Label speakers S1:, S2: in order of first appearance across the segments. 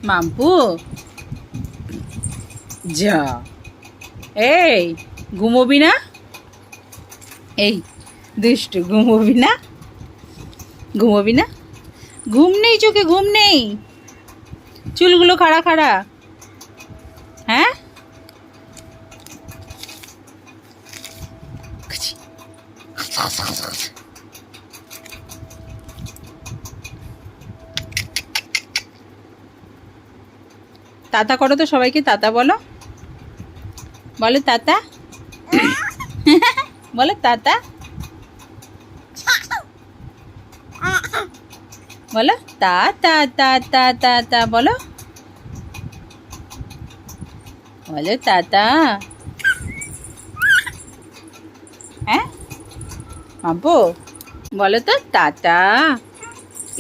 S1: মাম্পু যা, এই ঘুমোবি না? এই দুষ্টু, ঘুমোবি না? ঘুমোবি না? ঘুম নেই চোখে, ঘুম নেই? চুলগুলো খাড়া খাড়া, হ্যাঁ? তাতা করো তো, সবাইকে তাতা বলো, বলো তাতা, বলো তাতা, বলো তা তা তা তা তা তা, বলো বলো তাতা, হ্যাঁ মাম্পু বলো তো তাতা।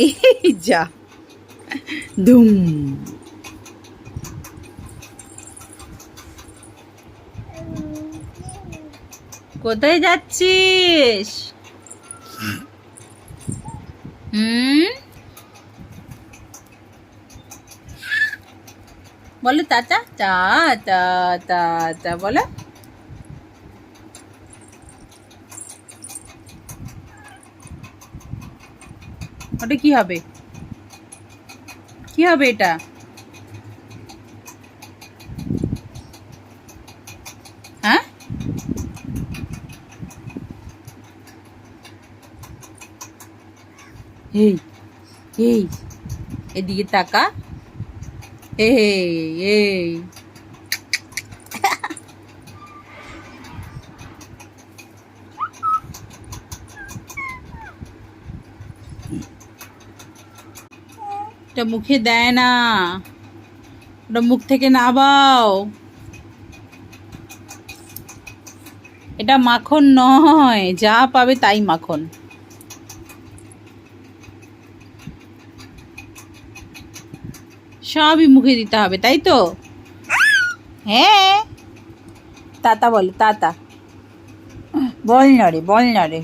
S1: এই যা, ধুম। কোথায় যাচ্ছিস? বলো তাতা, তা তা তা তা, বলো। ওটা কি হবে? কি হবে এটা? হ্যাঁ, এই এই এদিকে তাকা, এই এই এটা মুখে দেয় না, ওটা মুখ থেকে নাবাও। এটা মাখন নয়, যা পাবে তাই মাখন। সবই মুখে দিতে হবে, তাই তো? হ্যাঁ, তাতা বলে, তাতা বল না রে, বল না রে।